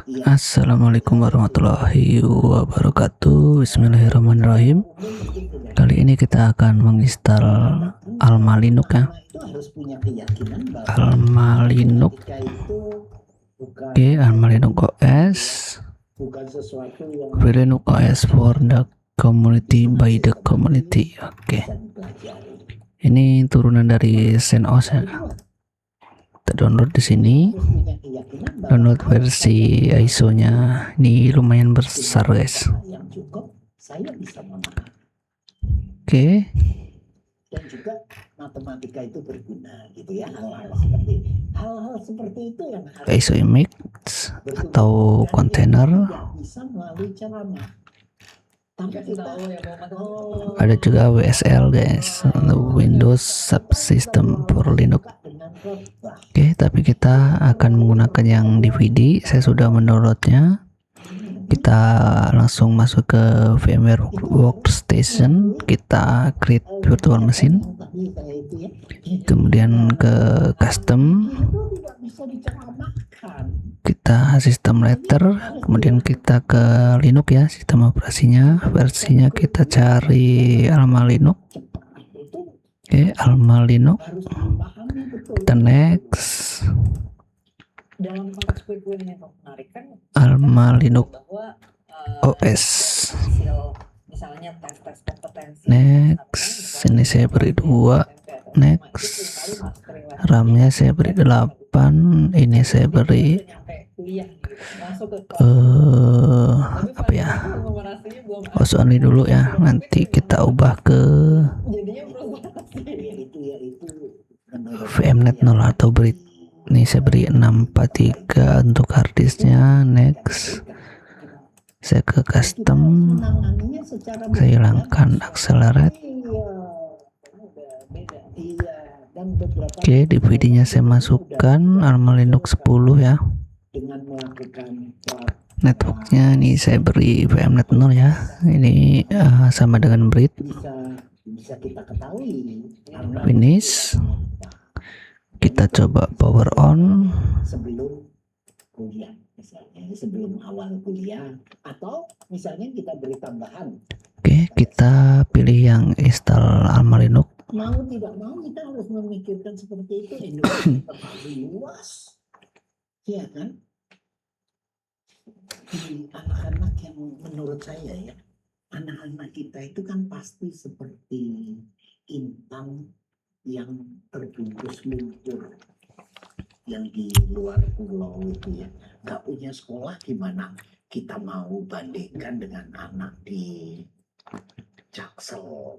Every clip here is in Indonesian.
Assalamualaikum warahmatullahi wabarakatuh. Bismillahirrahmanirrahim. Kali ini kita akan menginstal Alma Linux ya. Alma Linux. Oke, Alma Linux OS. Free Linux OS for the community by the community. Oke. Ini turunan dari CentOS ya. Kita download di sini. Download versi ISO-nya. Ini lumayan besar, guys. Oke. Dan juga matematika itu berguna gitu ya, hal-hal seperti itu yang ISO image atau kontainer. Bisa melalui ceramah. Ada juga WSL, guys, Windows Subsystem for Linux. Oke, tapi kita akan menggunakan yang DVD. Saya sudah mendownloadnya. Kita langsung masuk ke VMware Workstation. Kita create virtual machine. Kemudian ke custom. Kita sistem letter, kemudian kita ke Linux ya, sistem operasinya, versinya kita cari Alma Linux. Oke, Alma Linux. Kita next. Alma Linux OS. Next, ini saya beri 2. Next, RAM-nya saya beri 8. Ini saya beri apa ya, only dulu ya, nanti kita ubah ke VMnet 0 atau beri. Ini saya beri 643 untuk harddisknya. Next, saya ke custom, saya hilangkan accelerate. Oke, DVD-nya saya masukkan Alma Linux 10 ya. Networknya ini saya beri VMnet 0 ya. Ini sama dengan bridge. Finish. Kita coba power on. Sebelum awal kuliah, atau misalnya kita beri tambahan. Oke, kita pilih yang install Alma Linux. Mau tidak mau kita harus memikirkan seperti itu. Indonesia terlalu luas, ya kan? Di anak-anak yang menurut saya ya, anak-anak kita itu kan pasti seperti intan yang terbungkus lumpur yang di luar pulau itu ya, nggak punya sekolah. Gimana kita mau bandingkan dengan anak di Jaksel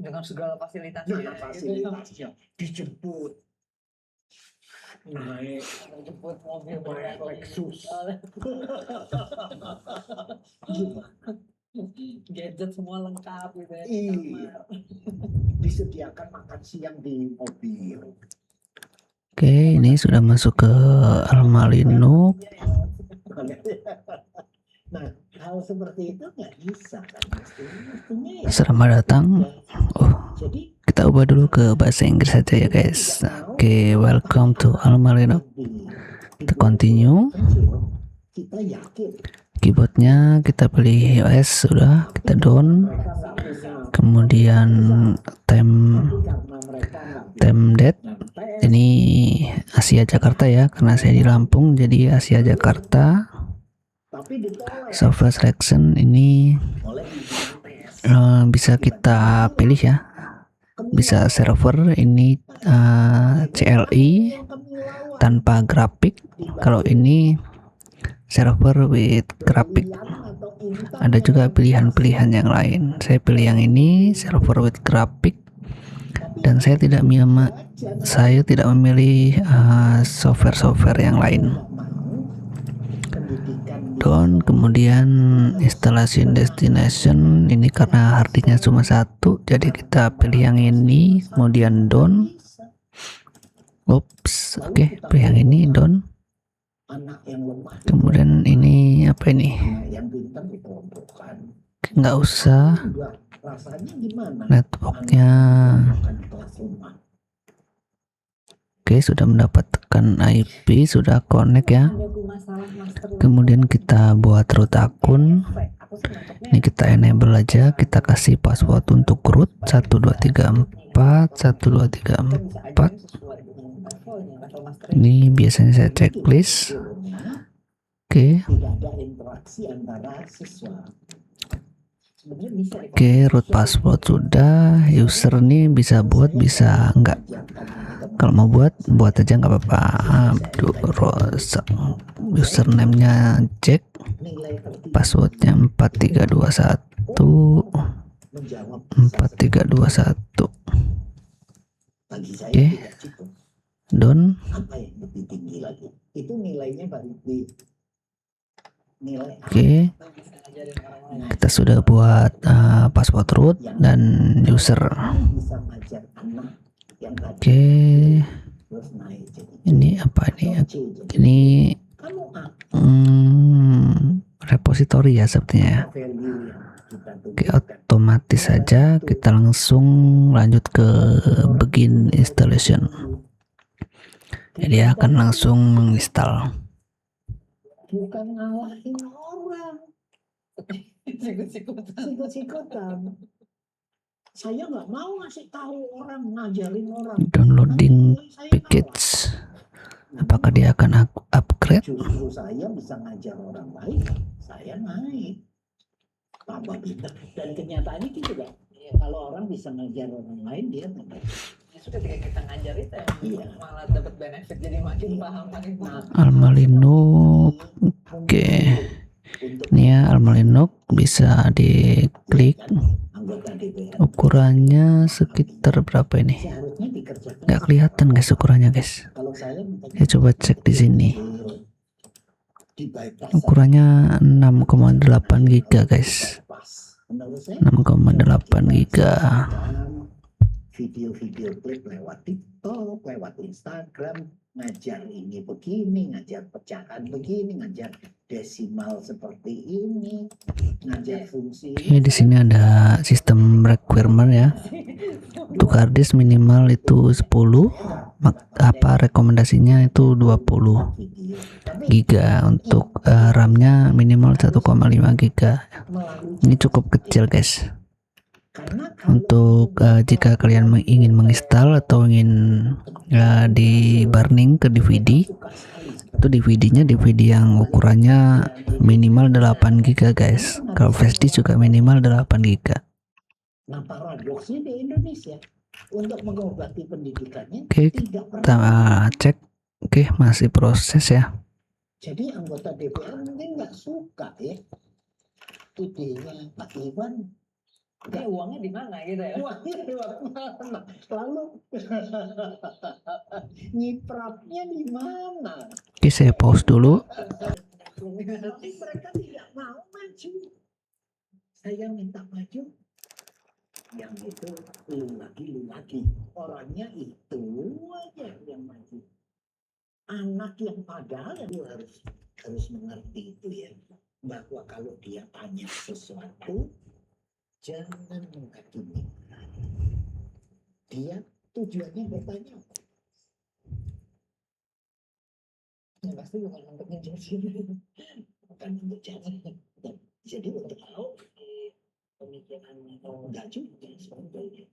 dengan segala fasilitasnya, dengan fasilitasnya, dijemput naik mobil Lexus, gadget semua lengkap gitu ya. iya, disediakan makan siang di mobil. Oke, ini sudah masuk ke Alma Linux. Nah, hal seperti itu nggak bisa kan, mestinya ya. Selamat datang. Jadi Kita ubah dulu ke bahasa Inggris saja ya, guys. Oke, welcome to Alma Linux. Kita continue. kita yakin Keyboardnya kita pilih OS sudah, kita down. Kemudian time date. Ini Asia Jakarta ya, karena saya di Lampung jadi Asia Jakarta. Software selection ini bisa kita pilih ya, bisa server ini CLI tanpa grafik. Kalau ini server with grafik. Ada juga pilihan-pilihan yang lain. Saya pilih yang ini, server with grafik. Dan saya tidak memilih software yang lain. Down, kemudian instalasi destination ini karena harddisknya cuma 1, jadi kita pilih yang ini, kemudian down. Oops, oke, pilih yang ini, down. Kemudian ini apa ini? Nggak usah. Networknya Oke, sudah mendapatkan IP, sudah connect ya. Ada tuh masalah master. Kemudian kita buat root akun. Aku sih nangkepnya Ini kita enable aja, kita kasih password untuk root 1234 1234. sesuai dengan levelnya, level master. Ini biasanya saya checklist. Oke, Tidak ada interaksi antara siswa. Sebenarnya bisa deh. oke, root password sudah. User nih bisa buat, bisa enggak. Kalau mau buat aja nggak apa-apa. Username-nya Jack, Nilai tertinggi passwordnya 4321 menjawab 4321. bagi saya Oke. tidak cukup. Done. Apa yang lebih tinggi lagi? Itu nilainya baru di nilai A. Oke, Bisa ngajarin orang lain. kita sudah buat password root dan user. Bisa ngajar anak yang tadi Oke, terus naik jadi ini apa ini? C, jadi Ini kamu A. repository ya sepertinya ya. Value yang kita Oke, tunjukkan. otomatis saja kita langsung lanjut ke begin installation. Jadi dia akan langsung menginstal. Bukan ngalahin orang, Sikut-sikutan. sikut-sikutan. Saya nggak mau ngasih tahu orang, ngajarin orang. Downloading Nanti saya package. Apakah dia akan upgrade? Justru saya bisa ngajar orang lain, saya naik. Tambah pintar. Dan kenyataannya gitu kan. Kalau orang bisa ngajar orang lain, dia tambah. Justru ketika kita ngajar itu Iya. malah dapat benefit, jadi makin paham, makin paham. Alma Linux. Oke. Ini ya Alma Linux, bisa diklik. Anggota DPR Ukurannya sekitar berapa ini? seharusnya dikerjakan. Nggak kelihatan guys ukurannya guys. Kalau saya Saya coba cek di sini. di bypass Ukurannya 6,8 giga guys. menurut saya 6,8 giga. video-video klip lewat TikTok, lewat Instagram, ngajar ini begini, ngajar pecahan begini, ngajar desimal seperti ini, ngajar fungsi Oke, di sini ada sistem requirement ya. Untuk hard disk minimal itu 10. Apa rekomendasinya itu 20 video. Tapi giga. Untuk RAM-nya minimal 1,5 giga. melalui Ini cukup kecil guys. karena kalau Untuk jika kalian ingin menginstal atau ingin di burning ke DVD, suka sekali itu DVD-nya DVD yang ukurannya minimal 8 giga guys. Kalau flash disk juga minimal 8 giga. nah paradoksnya di Indonesia untuk mengobati pendidikannya Oke, tidak kita pernah. cek. Oke, masih proses ya. Jadi anggota DPR mungkin nggak suka ya idenya Pak Iwan. Ini uangnya di mana gitu ya? Uangnya lewat mana? Lalu nyiprapnya di mana? Oke, saya pause dulu. Tapi mereka tidak mau maju. Saya minta maju. Yang itu lu lagi. Orangnya itu aja yang maju. Anak yang padahal dia harus mengerti itu ya. Bahwa kalau dia tanya sesuatu, jangan menghakimi. Dia tujuannya bertanya. Ya pasti bukan untuk menjadi. Bukan untuk jadi. Jadi untuk tahu pemikirannya. Enggak juga sebetulnya.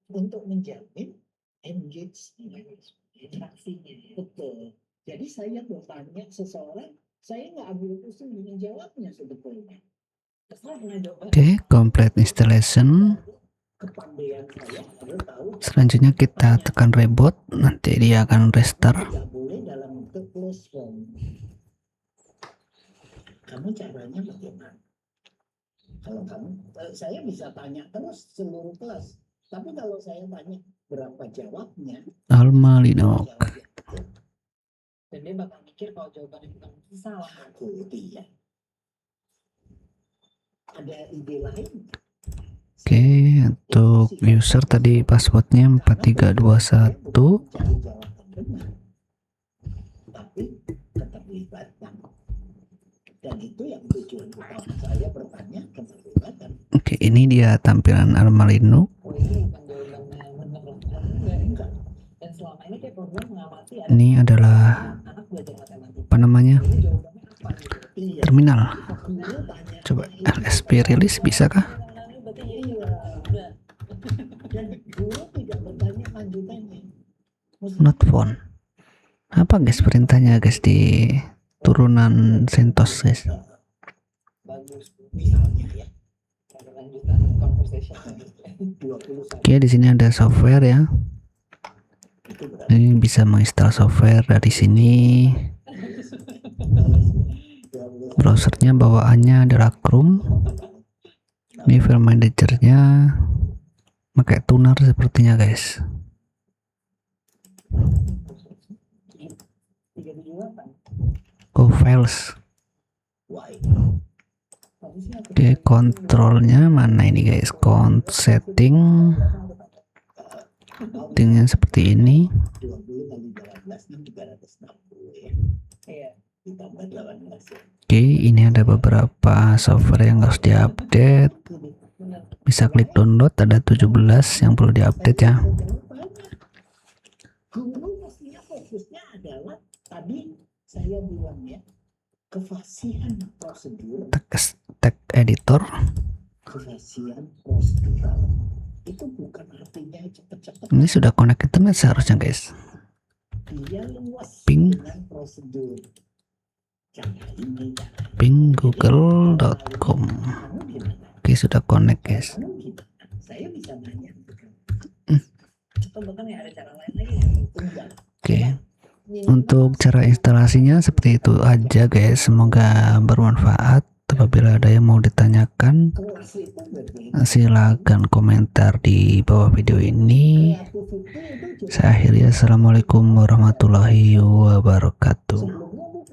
Untuk menjamin engagement, interaksinya. Betul. Jadi saya bertanya seseorang, saya nggak ambil pusing dengan jawabnya sebetulnya. Terserah punya jawaban. Oke, complete installation. Kepandaian saya harus tahu Selanjutnya kita tekan reboot, nanti dia akan restart. tidak boleh dalam bentuk close form. Kamu caranya bagaimana? Kalau kamu, saya bisa tanya terus seluruh kelas. Tapi kalau saya tanya berapa jawabnya, Alma Linux. jawabnya Dan dia bakal mikir kalau jawabannya bukan itu salah. aku dia. Ada ide lain? Oke, untuk user tadi passwordnya 4321. Cari jawaban benar. Tapi keterlibatan. Dan itu yang tujuan utama saya bertanya, keterlibatan. Oke, ini dia tampilan Alma Linux. Oh ini bukan jawabannya yang benar. Enggak. Dan selama ini kayak program mengamati Ini adalah anak belajar matematika. apa namanya, Ini jawabannya apa? Iya. terminal. Dulu banyak Coba yang LSP release bisa kah? Menangnya berarti iya udah. dan dulu tidak bertanya lanjutannya. Not found. Apa guys perintahnya guys di turunan CentOS guys? Bagus. Misalnya ya, Ada lanjutan conversation. 21 Oke, di sini ada software ya. itu berarti Ini bisa menginstal software dari sini. Browsernya bawaannya adalah Chrome. Ini file manajernya pakai tuner sepertinya guys. 378. Go files. Y. Tadi sih aku Oke, kontrolnya mana ini guys? Settingnya seperti ini. 20 kali 18 kan 360 ya. iya. Ditambah 18 ya. Oke, ini ada beberapa software yang harus diupdate. Benar. Bisa klik download, ada 17 yang perlu diupdate ya. Guru pastinya fokusnya adalah tadi saya bilang ya, kefasihan prosedur, Text editor. kefasihan prosedural itu bukan artinya cepet-cepet. Ini sudah connect internet seharusnya guys. Dia luas Ping. dengan prosedur. Cara ini, cara ini. Ping.google.com. Kamu gimana? Oke, sudah connect guys. Kamu gimana? Saya bisa nanya. Atau bahkan ya ada cara lain lagi ya. Enggak. Oke, untuk cara instalasinya seperti itu aja guys. Semoga bermanfaat. Apabila ada yang mau ditanyakan, Kelas itu berbeda. silakan komentar di bawah video ini. Kreativiti itu juga Saya akhiri, assalamualaikum warahmatullahi wabarakatuh. sebelumnya